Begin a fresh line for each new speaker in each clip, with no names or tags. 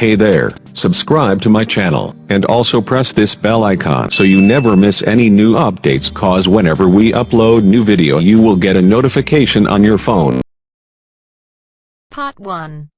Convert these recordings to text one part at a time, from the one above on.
Hey there, subscribe to my channel, and also press this bell icon so you never miss any new updates, cause whenever we upload new video you will get a notification on your phone.
Part 1.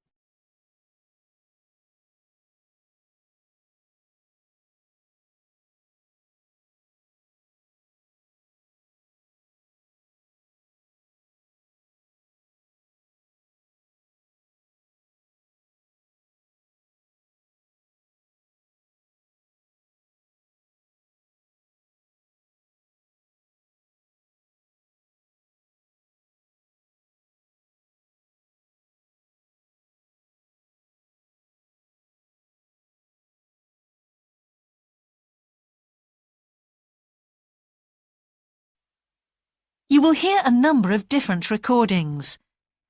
You will hear a number of different recordings,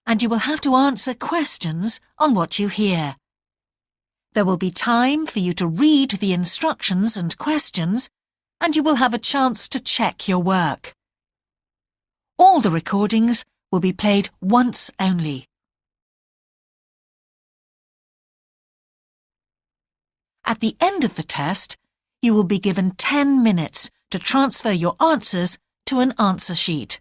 and you will have to answer questions on what you hear. There will be time for you to read the instructions and questions, and you will have a chance to check your work. All the recordings will be played once only. At the end of the test, you will be given 10 minutes to transfer your answers to an answer sheet.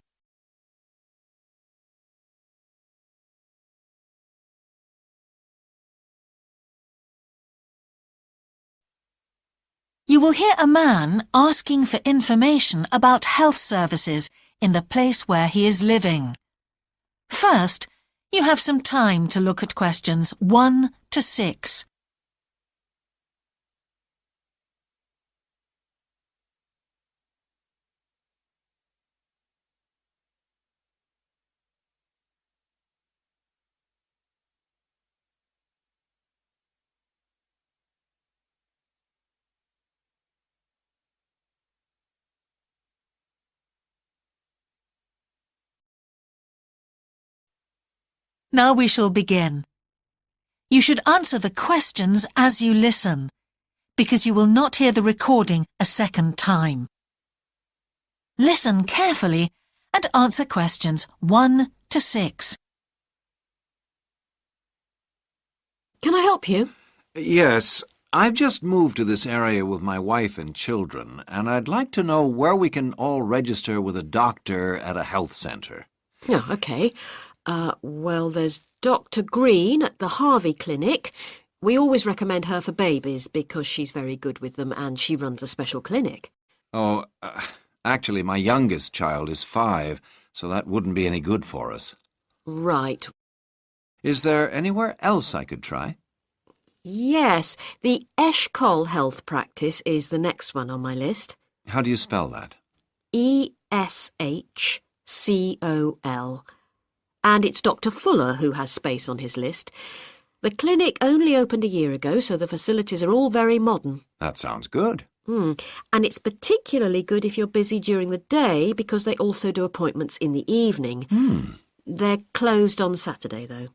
You will hear a man asking for information about health services in the place where he is living. First, you have some time to look at questions 1 to 6. Now we shall begin. You should answer the questions as you listen, because you will not hear the recording a second time. Listen carefully and answer questions 1 to 6.
Can I help you?
Yes, I've just moved to this area with my wife and children, and I'd like to know where we can all register with a doctor at a health centre.
Oh, OK. Well, there's Dr. Green at the Harvey Clinic. We always recommend her for babies because she's very good with them and she runs a special clinic.
Oh, actually, my youngest child is 5, so that wouldn't be any good for us.
Right.
Is there anywhere else I could try?
Yes, the Eshkol Health Practice is the next one on my list.
How do you spell that?
ESHCOL. And it's Dr. Fuller who has space on his list. The clinic only opened a year ago, so the facilities are all very modern.
That sounds good.
And it's particularly good if you're busy during the day because they also do appointments in the evening. They're closed on Saturday, though.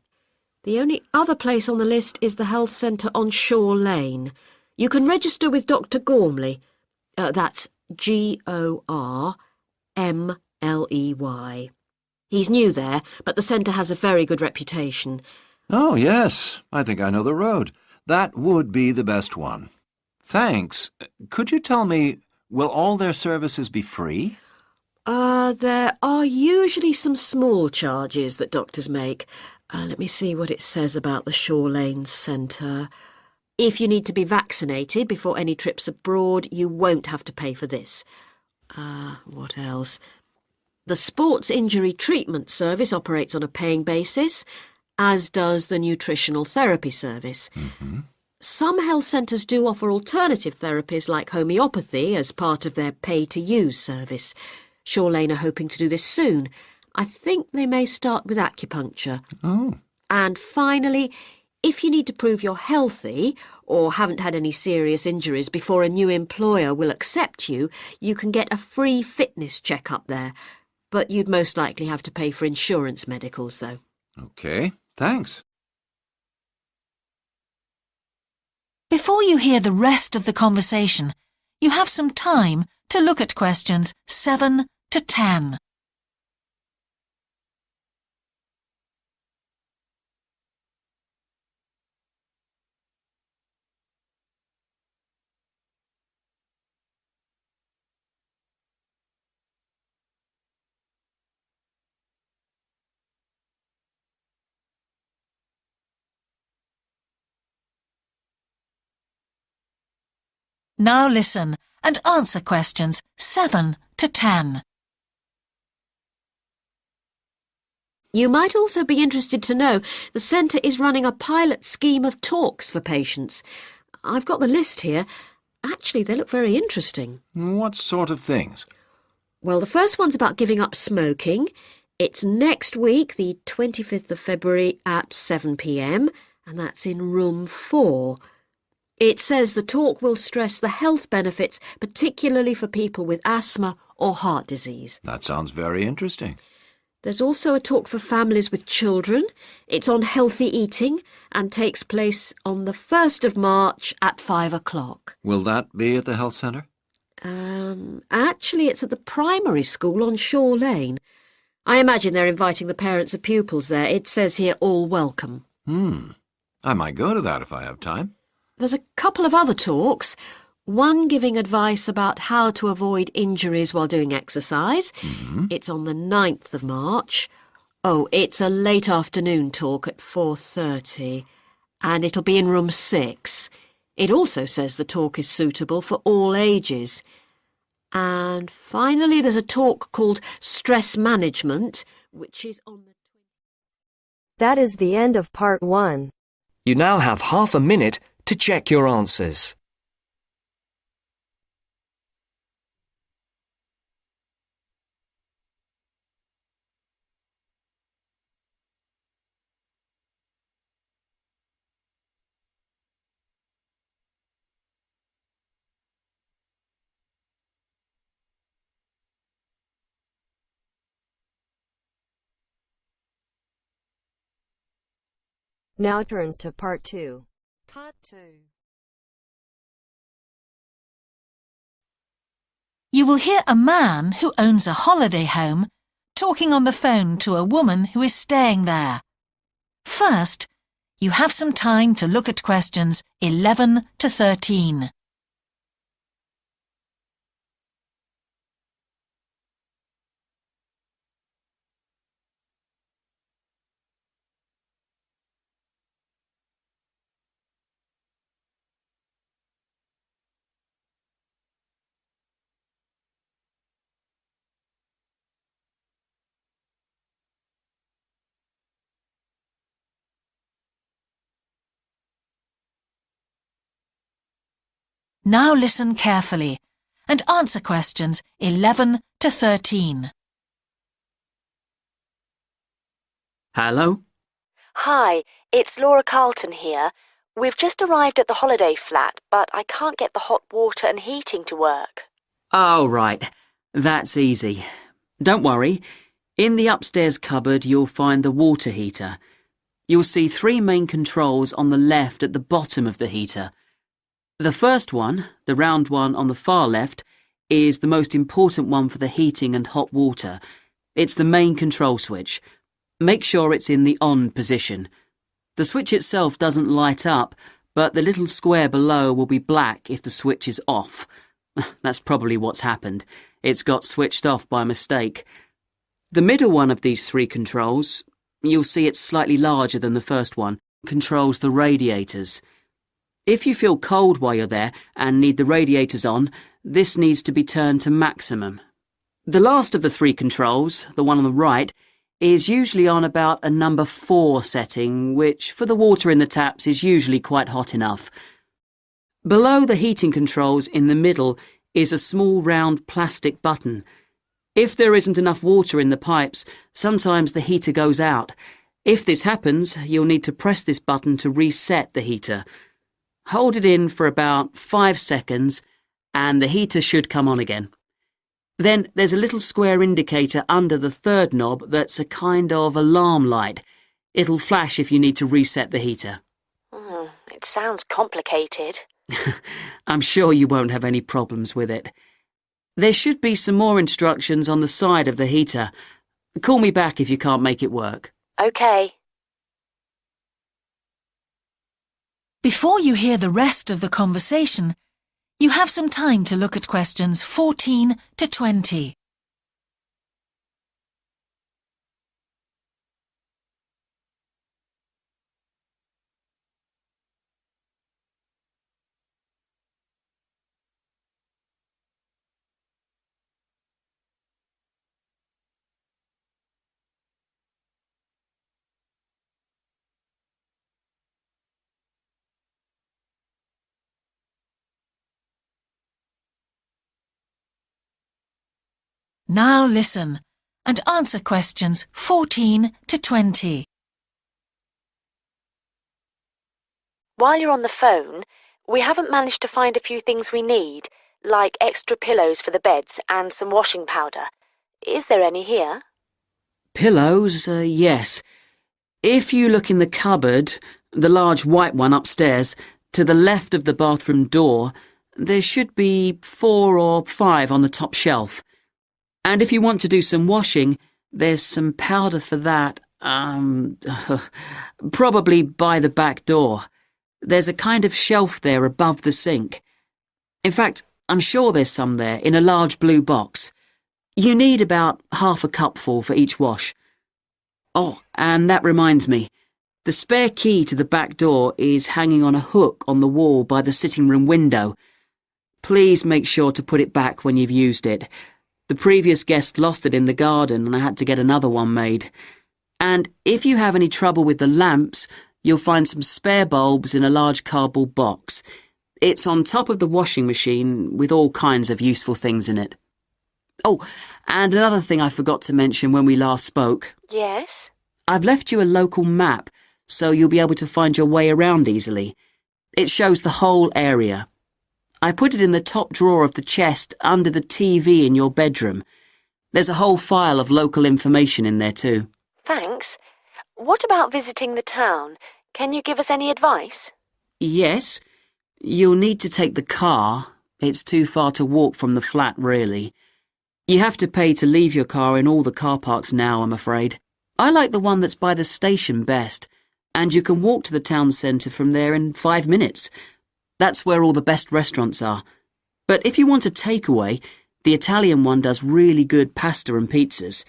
The only other place on the list is the health centre on Shore Lane. You can register with Dr. Gormley. That's Gormley. He's new there, but the centre has a very good reputation.
Oh, yes. I think I know the road. That would be the best one. Thanks. Could you tell me, will all their services be free?
There are usually some small charges that doctors make. Let me see what it says about the Shore Lane Centre. If you need to be vaccinated before any trips abroad, you won't have to pay for this. What else? The Sports Injury Treatment Service operates on a paying basis, as does the Nutritional Therapy Service. Some health centres do offer alternative therapies like homeopathy as part of their pay-to-use service. Shore Lane are hoping to do this soon. I think they may start with acupuncture.
Oh.
And finally, if you need to prove you're healthy or haven't had any serious injuries before a new employer will accept you, you can get a free fitness check-up there. But you'd most likely have to pay for insurance medicals, though.
OK, thanks.
Before you hear the rest of the conversation, you have some time to look at questions 7 to 10. Now listen and answer questions 7 to 10.
You might also be interested to know the centre is running a pilot scheme of talks for patients. I've got the list here. Actually, they look very interesting.
What sort of things?
Well, the first one's about giving up smoking. It's next week, the 25th of February at 7 p.m, and that's in room 4. It says the talk will stress the health benefits, particularly for people with asthma or heart disease.
That sounds very interesting.
There's also a talk for families with children. It's on healthy eating and takes place on the 1st of March at 5 o'clock.
Will that be at the health centre?
Actually, it's at the primary school on Shore Lane. I imagine they're inviting the parents of pupils there. It says here, all welcome.
I might go to that if I have time.
There's a couple of other talks. One giving advice about how to avoid injuries while doing exercise. It's on the 9th of March. Oh, it's a late afternoon talk at 4:30, and it'll be in room 6. It also says the talk is suitable for all ages. And finally, there's a talk called Stress Management, which is on the...
That is the end of part 1.
You now have half a minute to check your answers.
Now turns to part 2.
Part 2.
You will hear a man who owns a holiday home talking on the phone to a woman who is staying there. First, you have some time to look at questions 11 to 13. Now listen carefully and answer questions 11 to 13.
Hello?
Hi, it's Laura Carlton here. We've just arrived at the holiday flat, but I can't get the hot water and heating to work.
Oh, right. That's easy. Don't worry. In the upstairs cupboard, you'll find the water heater. You'll see 3 main controls on the left at the bottom of the heater. The first one, the round one on the far left, is the most important one for the heating and hot water. It's the main control switch. Make sure it's in the on position. The switch itself doesn't light up, but the little square below will be black if the switch is off. That's probably what's happened. It's got switched off by mistake. The middle one of these 3 controls, you'll see it's slightly larger than the first one, controls the radiators. If you feel cold while you're there and need the radiators on, this needs to be turned to maximum. The last of the 3 controls, the one on the right, is usually on about a number 4 setting, which for the water in the taps is usually quite hot enough. Below the heating controls in the middle is a small round plastic button. If there isn't enough water in the pipes, sometimes the heater goes out. If this happens, you'll need to press this button to reset the heater. Hold it in for about 5 seconds and the heater should come on again. Then there's a little square indicator under the 3rd knob that's a kind of alarm light. It'll flash if you need to reset the heater.
It sounds complicated.
I'm sure you won't have any problems with it. There should be some more instructions on the side of the heater. Call me back if you can't make it work.
OK.
Before you hear the rest of the conversation, you have some time to look at questions 14 to 20. Now listen and answer questions 14 to 20.
While you're on the phone, we haven't managed to find a few things we need, like extra pillows for the beds and some washing powder. Is there any here?
Pillows, yes. If you look in the cupboard, the large white one upstairs, to the left of the bathroom door, there should be 4 or 5 on the top shelf. And if you want to do some washing, there's some powder for that, probably by the back door. There's a kind of shelf there above the sink. In fact, I'm sure there's some there in a large blue box. You need about half a cupful for each wash. Oh, and that reminds me. The spare key to the back door is hanging on a hook on the wall by the sitting room window. Please make sure to put it back when you've used it. The previous guest lost it in the garden and I had to get another one made. And if you have any trouble with the lamps, you'll find some spare bulbs in a large cardboard box. It's on top of the washing machine with all kinds of useful things in it. Oh, and another thing I forgot to mention when we last spoke.
Yes?
I've left you a local map, so you'll be able to find your way around easily. It shows the whole area. I put it in the top drawer of the chest under the TV in your bedroom. There's a whole file of local information in there too.
Thanks. What about visiting the town? Can you give us any advice?
Yes. You'll need to take the car. It's too far to walk from the flat, really. You have to pay to leave your car in all the car parks now, I'm afraid. I like the one that's by the station best, and you can walk to the town centre from there in 5 minutes. That's where all the best restaurants are. But if you want a takeaway, the Italian one does really good pasta and pizzas.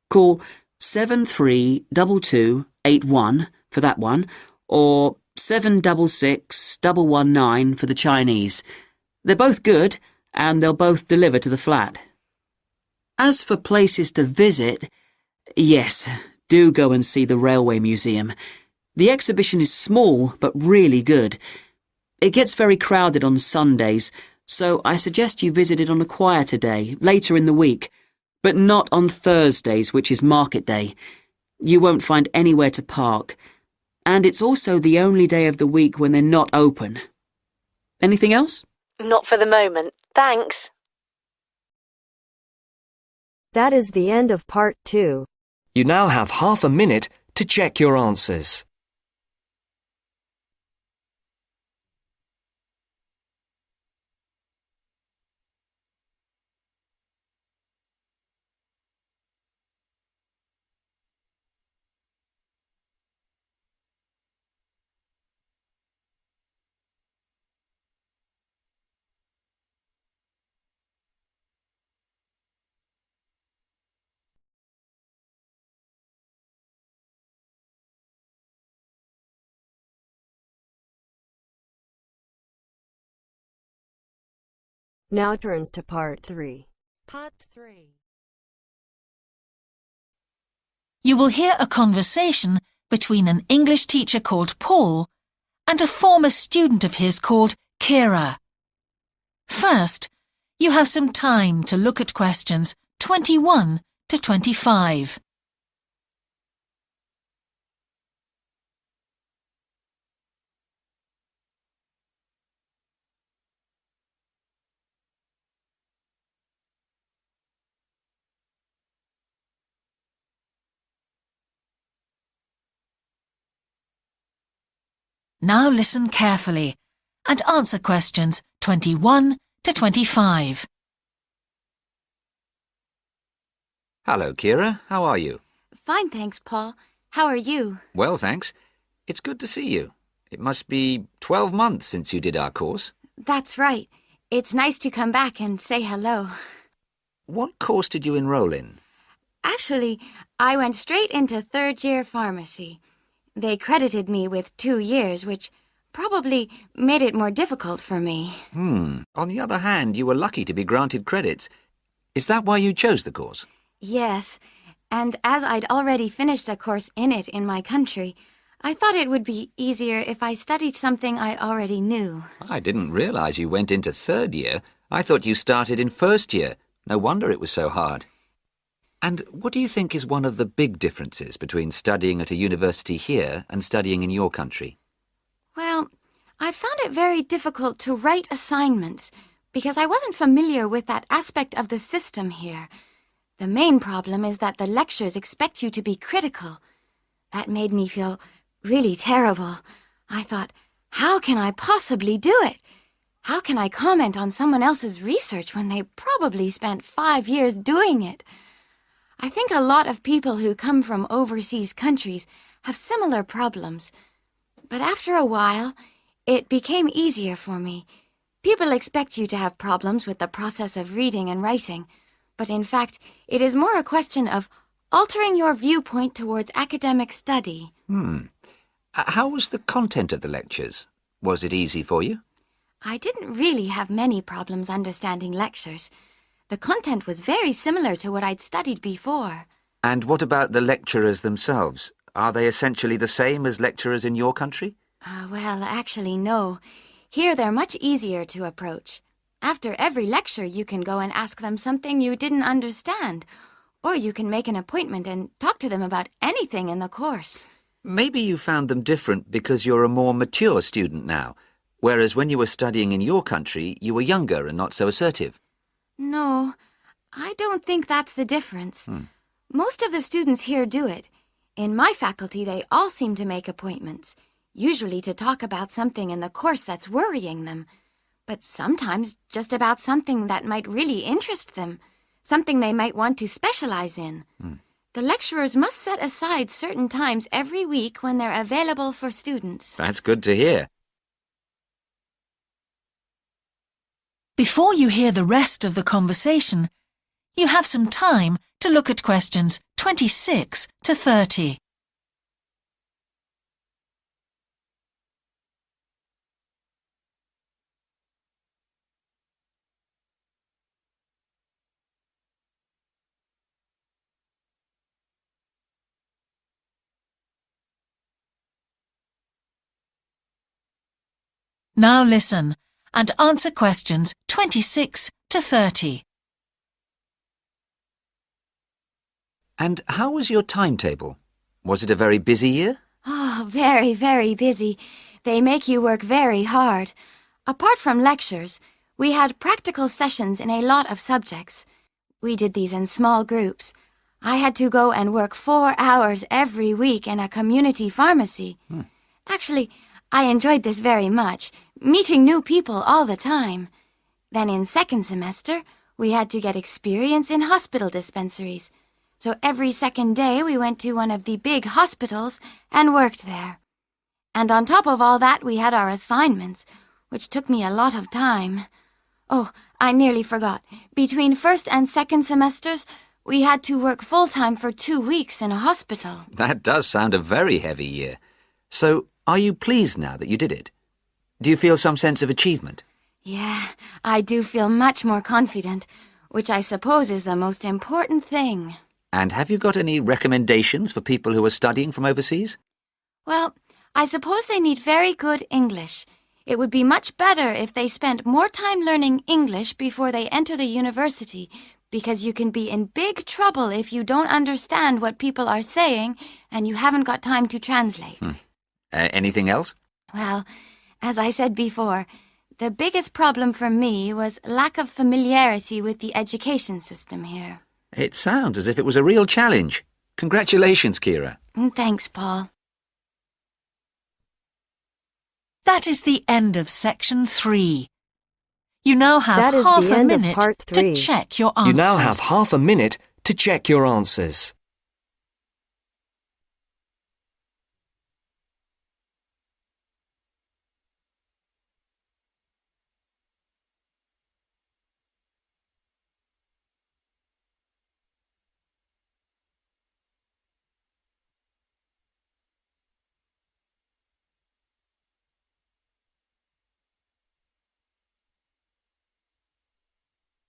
Call 732281 for that one, or 766119 for the Chinese. They're both good, and they'll both deliver to the flat. As for places to visit, yes, do go and see the Railway Museum. The exhibition is small, but really good. It gets very crowded on Sundays, so I suggest you visit it on a quieter day, later in the week, but not on Thursdays, which is market day. You won't find anywhere to park, and it's also the only day of the week when they're not open. Anything else?
Not for the moment. Thanks.
That is the end of part 2.
You now have half a minute to check your answers.
Now turns to part 3.
Part 3.
You will hear a conversation between an English teacher called Paul and a former student of his called Kira. First, you have some time to look at questions 21 to 25. Now listen carefully and answer questions 21 to 25.
Hello, Kira. How are you?
Fine, thanks, Paul. How are you?
Well, thanks. It's good to see you. It must be 12 months since you did our course.
That's right. It's nice to come back and say hello.
What course did you enroll in?
Actually, I went straight into third-year pharmacy. They credited me with 2 years, which probably made it more difficult for me.
On the other hand, you were lucky to be granted credits. Is that why you chose the course?
Yes, and as I'd already finished a course in it in my country, I thought it would be easier if I studied something I already knew.
I didn't realize you went into third year. I thought you started in first year. No wonder it was so hard. And what do you think is one of the big differences between studying at a university here and studying in your country?
Well, I found it very difficult to write assignments because I wasn't familiar with that aspect of the system here. The main problem is that the lectures expect you to be critical. That made me feel really terrible. I thought, how can I possibly do it? How can I comment on someone else's research when they probably spent 5 years doing it? I think a lot of people who come from overseas countries have similar problems. But after a while, it became easier for me. People expect you to have problems with the process of reading and writing, but in fact, it is more a question of altering your viewpoint towards academic study.
How was the content of the lectures? Was it easy for you?
I didn't really have many problems understanding lectures. The content was very similar to what I'd studied before.
And what about the lecturers themselves? Are they essentially the same as lecturers in your country?
Well, actually, no. Here they're much easier to approach. After every lecture, you can go and ask them something you didn't understand, or you can make an appointment and talk to them about anything in the course.
Maybe you found them different because you're a more mature student now, whereas when you were studying in your country, you were younger and not so assertive.
No, I don't think that's the difference. Most of the students here do it. In my faculty, they all seem to make appointments, usually to talk about something in the course that's worrying them, but sometimes just about something that might really interest them, something they might want to specialize in. The lecturers must set aside certain times every week when they're available for students.
That's good to hear.
Before you hear the rest of the conversation, you have some time to look at questions 26 to 30. Now listen and answer questions 26 to 30.
And how was your timetable? Was it a very busy year?
Oh, very, very busy. They make you work very hard. Apart from lectures, we had practical sessions in a lot of subjects. We did these in small groups. I had to go and work 4 hours every week in a community pharmacy. Actually, I enjoyed this very much, meeting new people all the time. Then in second semester, we had to get experience in hospital dispensaries. So every second day we went to one of the big hospitals and worked there. And on top of all that, we had our assignments, which took me a lot of time. Oh, I nearly forgot. Between first and second semesters, we had to work full-time for 2 weeks in a hospital.
That does sound a very heavy year. So, are you pleased now that you did it? Do you feel some sense of achievement?
Yeah, I do feel much more confident, which I suppose is the most important thing.
And have you got any recommendations for people who are studying from overseas?
Well, I suppose they need very good English. It would be much better if they spent more time learning English before they enter the university, because you can be in big trouble if you don't understand what people are saying and you haven't got time to translate.
Anything else?
Well, as I said before, the biggest problem for me was lack of familiarity with the education system here.
It sounds as if it was a real challenge. Congratulations, Kira.
Thanks, Paul.
That is the end of section 3. You now have
That is
half
the
a
end of
minute
part
to
3.
check your answers.
You now have half a minute to check your answers.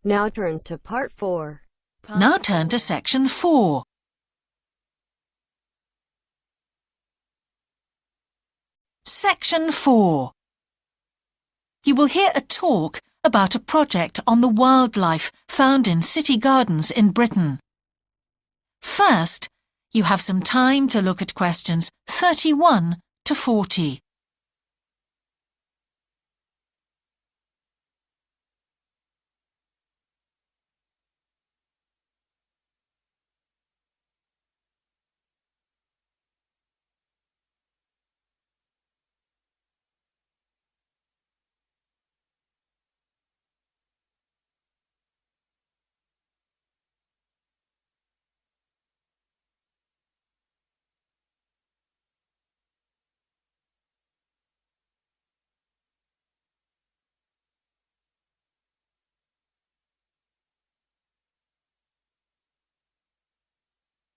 Now turns to part 4.
Now turn to section 4. Section 4. You will hear a talk about a project on the wildlife found in city gardens in Britain. First, you have some time to look at questions 31 to 40.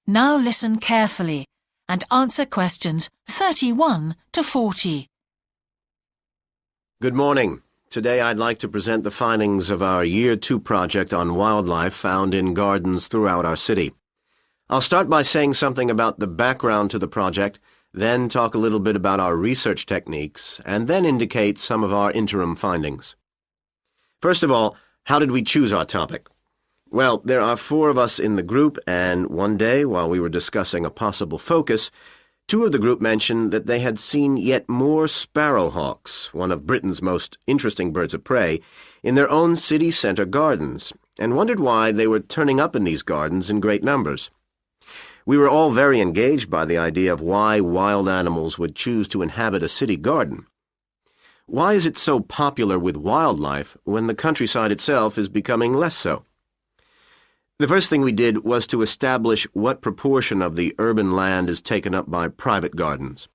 Now listen carefully and answer questions 31 to 40.
Good morning. Today I'd like to present the findings of our Year 2 project on wildlife found in gardens throughout our city. I'll start by saying something about the background to the project, then talk a little bit about our research techniques, and then indicate some of our interim findings. First of all, how did we choose our topic? Well, there are 4 of us in the group, and one day, while we were discussing a possible focus, 2 of the group mentioned that they had seen yet more sparrowhawks, one of Britain's most interesting birds of prey, in their own city centre gardens, and wondered why they were turning up in these gardens in great numbers. We were all very engaged by the idea of why wild animals would choose to inhabit a city garden. Why is it so popular with wildlife when the countryside itself is becoming less so? The first thing we did was to establish what proportion of the urban land is taken up by private gardens.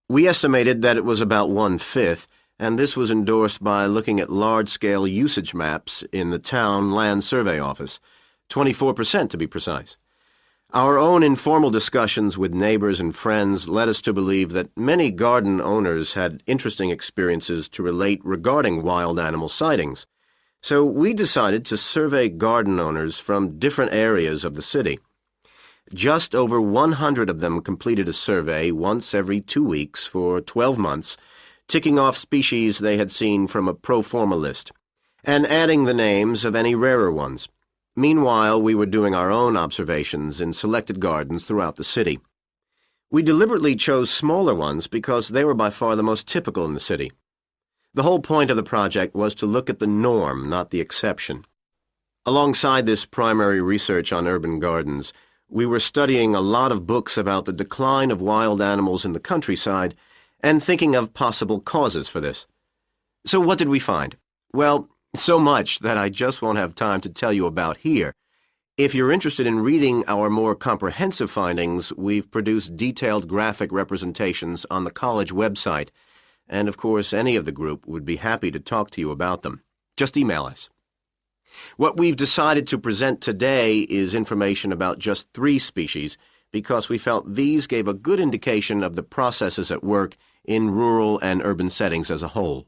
We estimated that it was about 1/5, and this was endorsed by looking at large-scale usage maps in the town land survey office, 24% to be precise. Our own informal discussions with neighbors and friends led us to believe that many garden owners had interesting experiences to relate regarding wild animal sightings. So we decided to survey garden owners from different areas of the city. Just over 100 of them completed a survey once every 2 weeks for 12 months, ticking off species they had seen from a pro forma list, and adding the names of any rarer ones. Meanwhile, we were doing our own observations in selected gardens throughout the city. We deliberately chose smaller ones because they were by far the most typical in the city. The whole point of the project was to look at the norm, not the exception. Alongside this primary research on urban gardens, we were studying a lot of books about the decline of wild animals in the countryside and thinking of possible causes for this. So what did we find? Well, so much that I just won't have time to tell you about here. If you're interested in reading our more comprehensive findings, we've produced detailed graphic representations on the college website, and of course any of the group would be happy to talk to you about them. Just email us. What we've decided to present today is information about just 3 species because we felt these gave a good indication of the processes at work in rural and urban settings as a whole.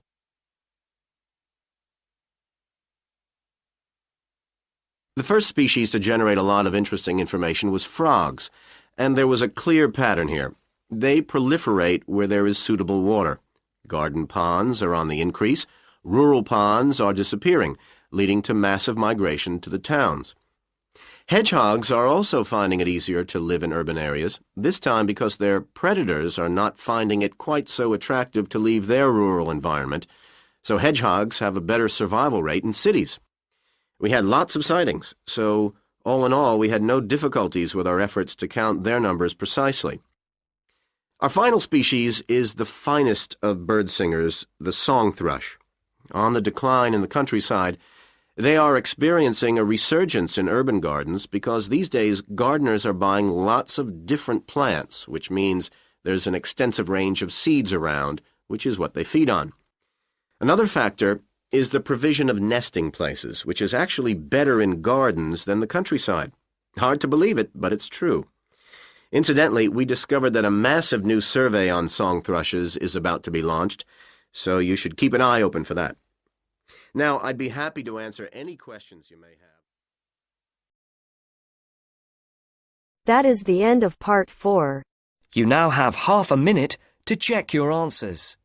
The first species to generate a lot of interesting information was frogs, and there was a clear pattern here. They proliferate where there is suitable water. Garden ponds are on the increase, rural ponds are disappearing, leading to massive migration to the towns. Hedgehogs are also finding it easier to live in urban areas, this time because their predators are not finding it quite so attractive to leave their rural environment, so hedgehogs have a better survival rate in cities. We had lots of sightings, so all in all we had no difficulties with our efforts to count their numbers precisely. Our final species is the finest of bird singers, the song thrush. On the decline in the countryside, they are experiencing a resurgence in urban gardens because these days gardeners are buying lots of different plants, which means there's an extensive range of seeds around, which is what they feed on. Another factor is the provision of nesting places, which is actually better in gardens than the countryside. Hard to believe it, but it's true. Incidentally, we discovered that a massive new survey on song thrushes is about to be launched, so you should keep an eye open for that. Now, I'd be happy to answer any questions you may have.
That is the end of part 4.
You now have half a minute to check your answers.